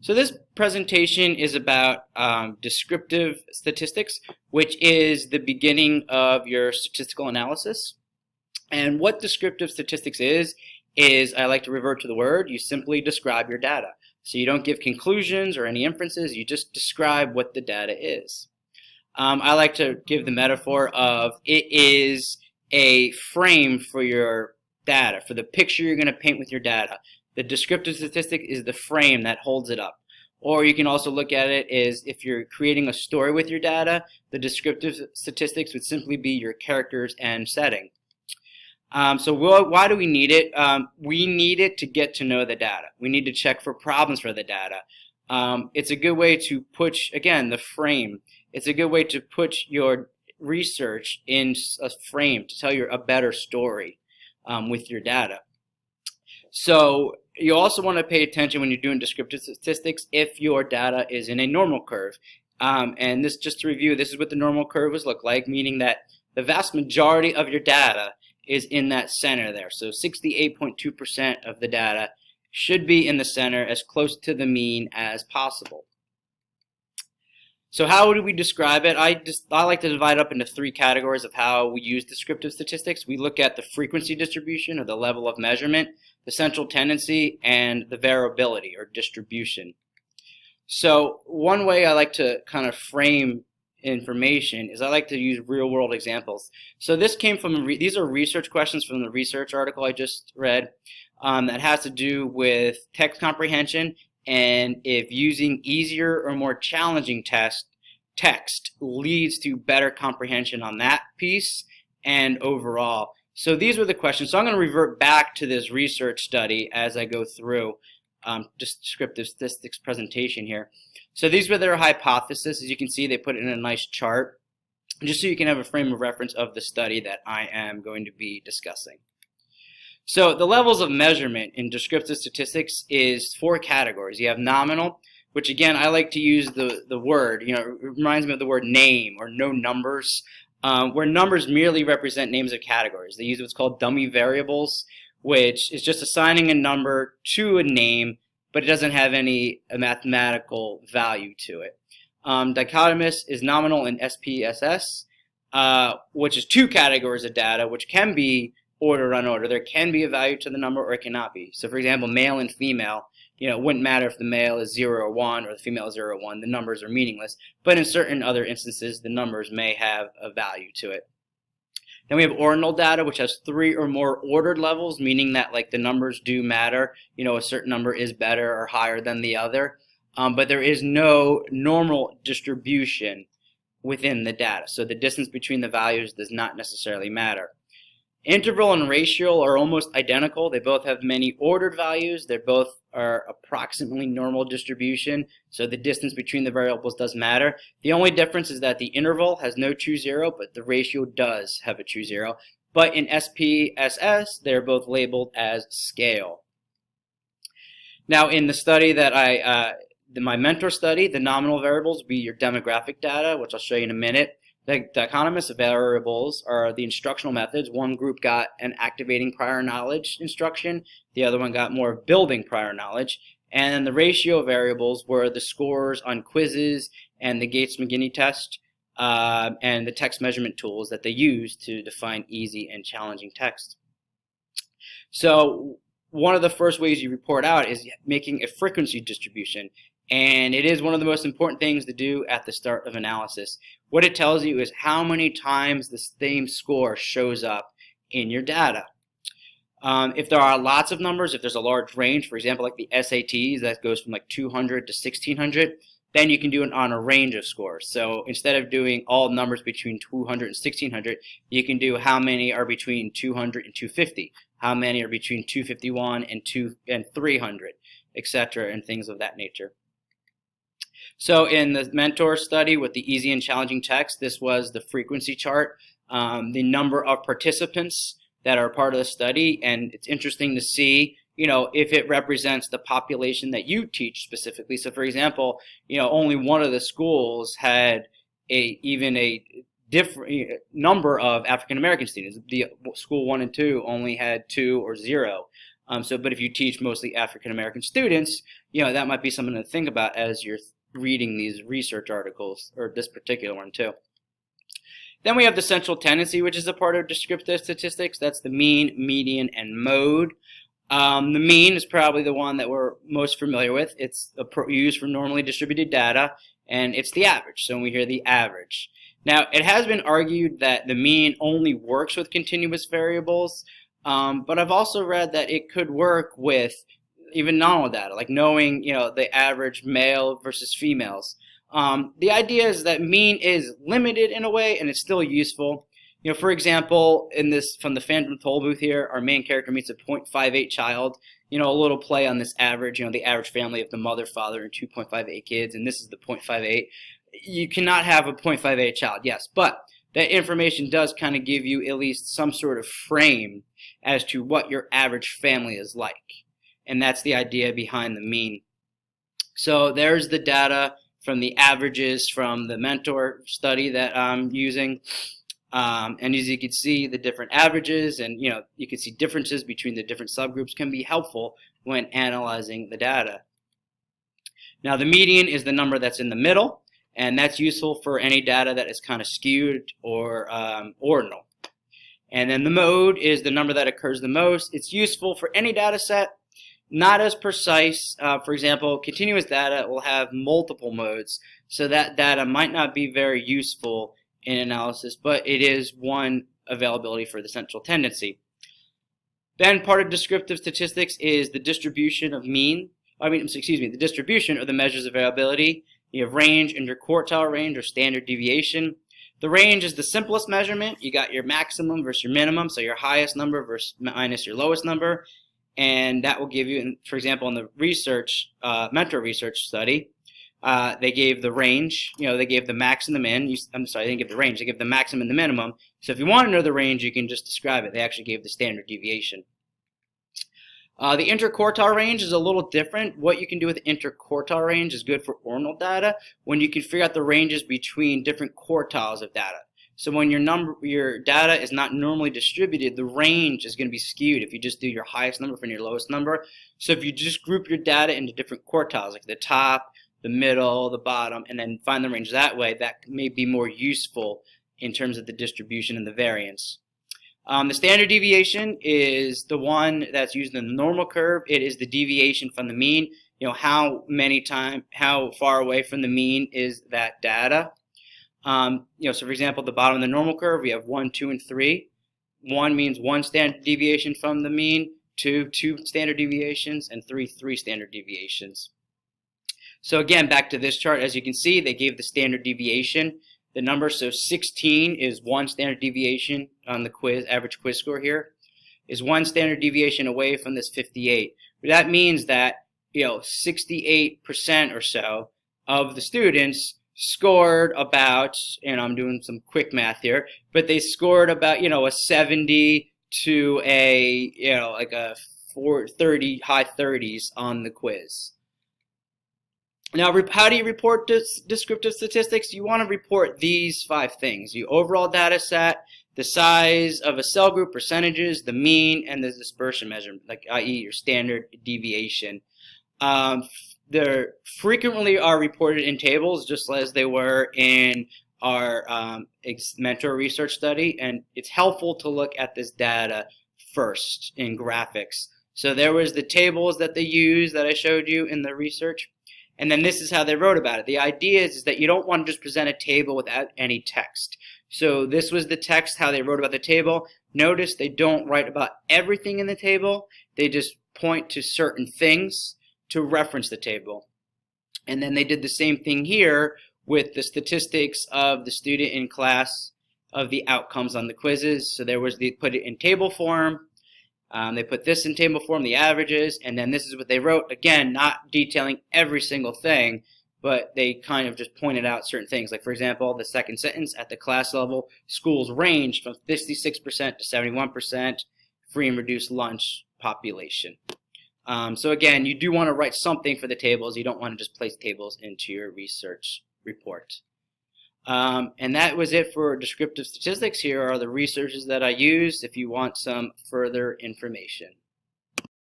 So this presentation is about descriptive statistics, which is the beginning of your statistical analysis. And what descriptive statistics is I like to revert to the word, you simply describe your data. So you don't give conclusions or any inferences, you just describe what the data is. I like to give the metaphor of it is a frame for your data, for the picture you're going to paint with your data. The descriptive statistic is the frame that holds it up. Or you can also look at it as if you're creating a story with your data, the descriptive statistics would simply be your characters and setting. So why do we need it? We need it to get to know the data. We need to check for problems for the data. It's a good way to put, again, the frame. It's a good way to put your research in a frame to tell you a better story with your data. So you also want to pay attention when you're doing descriptive statistics if your data is in a normal curve. And this, just to review, this is what the normal curves look like, meaning that the vast majority of your data is in that center there. So 68.2% of the data should be in the center, as close to the mean as possible. So how do we describe it? I like to divide up into three categories of how we use descriptive statistics. We look at the frequency distribution, or the level of measurement, the central tendency, and the variability or distribution. So one way I like to kind of frame information is I like to use real-world examples. So this came from these are research questions from the research article I just read that has to do with text comprehension, and if using easier or more challenging text leads to better comprehension on that piece and overall. So these were the questions. So I'm going to revert back to this research study as I go through descriptive statistics presentation here. So these were their hypotheses. As you can see, they put it in a nice chart, just so you can have a frame of reference of the study that I am going to be discussing. So the levels of measurement in descriptive statistics is four categories. You have nominal, which again I like to use the word, it reminds me of the word name or no numbers, where numbers merely represent names of categories. They use what's called dummy variables, which is just assigning a number to a name, but it doesn't have any mathematical value to it. Dichotomous is nominal and SPSS, which is two categories of data, which can be order or unordered. There can be a value to the number or it cannot be. So for example, male and female, it wouldn't matter if the male is 0 or 1 or the female is 0 or 1. The numbers are meaningless. But in certain other instances, the numbers may have a value to it. Then we have ordinal data, which has 3 or more ordered levels, meaning that the numbers do matter. A certain number is better or higher than the other. But there is no normal distribution within the data. So the distance between the values does not necessarily matter. Interval and ratio are almost identical. They both have many ordered values. They both are approximately normal distribution, so the distance between the variables does matter. The only difference is that the interval has no true zero, but the ratio does have a true zero. But in SPSS, they're both labeled as scale. Now, in the study that my mentor study, the nominal variables will be your demographic data, which I'll show you in a minute. The dichotomous variables are the instructional methods. One group got an activating prior knowledge instruction. The other one got more building prior knowledge. And then the ratio variables were the scores on quizzes and the Gates-McGinney test and the text measurement tools that they use to define easy and challenging text. So one of the first ways you report out is making a frequency distribution. And it is one of the most important things to do at the start of analysis. What it tells you is how many times the same score shows up in your data. If there are lots of numbers, if there's a large range, for example, like the SATs, that goes from 200 to 1600, then you can do it on a range of scores. So instead of doing all numbers between 200 and 1600, you can do how many are between 200 and 250, how many are between 251 and 300, etc., and things of that nature. So in the mentor study with the easy and challenging text, this was the frequency chart, the number of participants that are part of the study, and it's interesting to see, if it represents the population that you teach specifically. So for example, only one of the schools had even a different number of African American students. The school 1 and 2 only had 2 or 0. But if you teach mostly African American students, that might be something to think about as you're reading these research articles, or this particular one too. Then we have the central tendency, which is a part of descriptive statistics. That's the mean, median, and mode. The mean is probably the one that we're most familiar with. It's used for normally distributed data, and it's the average. So when we hear the average. Now, it has been argued that the mean only works with continuous variables, but I've also read that it could work with even nominal data, like knowing, the average male versus females. The idea is that mean is limited in a way, and it's still useful. For example, in this from the Phantom Toll booth here, our main character meets a 0.58 child. A little play on this average. The average family of the mother, father, and 2.58 kids, and this is the 0.58. You cannot have a 0.58 child, yes, but that information does kind of give you at least some sort of frame as to what your average family is like, and that's the idea behind the mean. So there's the data from the averages from the mentor study that I'm using. And as you can see, the different averages and you can see differences between the different subgroups can be helpful when analyzing the data. Now the median is the number that's in the middle, and that's useful for any data that is kind of skewed or ordinal. And then the mode is the number that occurs the most. It's useful for any data set. Not as precise. For example, continuous data will have multiple modes, so that data might not be very useful in analysis, but it is one availability for the central tendency. Then part of descriptive statistics is the distribution of the distribution of the measures of variability. You have range, interquartile range, or standard deviation. The range is the simplest measurement. You got your maximum versus your minimum, so your highest number versus minus your lowest number. And that will give you, for example, in the mentor research study, they gave the range, they gave the max and the min. I'm sorry, they didn't give the range, they gave the maximum and the minimum. So if you want to know the range, you can just describe it. They actually gave the standard deviation. The interquartile range is a little different. What you can do with the interquartile range is good for ordinal data when you can figure out the ranges between different quartiles of data. So when your data is not normally distributed, the range is going to be skewed if you just do your highest number from your lowest number. So if you just group your data into different quartiles, like the top, the middle, the bottom, and then find the range that way, that may be more useful in terms of the distribution and the variance. The standard deviation is the one that's used in the normal curve. It is the deviation from the mean. How far away from the mean is that data? So for example, at the bottom of the normal curve, we have 1, 2, and 3. 1 means 1 standard deviation from the mean, 2 standard deviations, and 3 standard deviations. So again, back to this chart, as you can see, they gave the standard deviation, the number. So 16 is 1 standard deviation on the quiz, average quiz score here, is 1 standard deviation away from this 58. That means that 68% or so of the students scored about, I'm doing some quick math here, but they scored about, a 70 to a, like a 30, high 30s on the quiz. Now, how do you report descriptive statistics? You want to report these 5 things: the overall data set, the size of a cell group, percentages, the mean, and the dispersion measurement, like i.e. your standard deviation. They frequently are reported in tables, just as they were in our mentor research study, and it's helpful to look at this data first in graphics. So there was the tables that they used that I showed you in the research, and then this is how they wrote about it. The idea is that you don't want to just present a table without any text. So this was the text, how they wrote about the table. Notice they don't write about everything in the table. They just point to certain things to reference the table. And then they did the same thing here with the statistics of the student in class of the outcomes on the quizzes. So they put it in table form. They put this in table form, the averages, and then this is what they wrote. Again, not detailing every single thing, but they kind of just pointed out certain things. Like, for example, the second sentence, at the class level, schools ranged from 56% to 71% free and reduced lunch population. So again, you do want to write something for the tables. You don't want to just place tables into your research report. And that was it for descriptive statistics. Here are the resources that I used if you want some further information.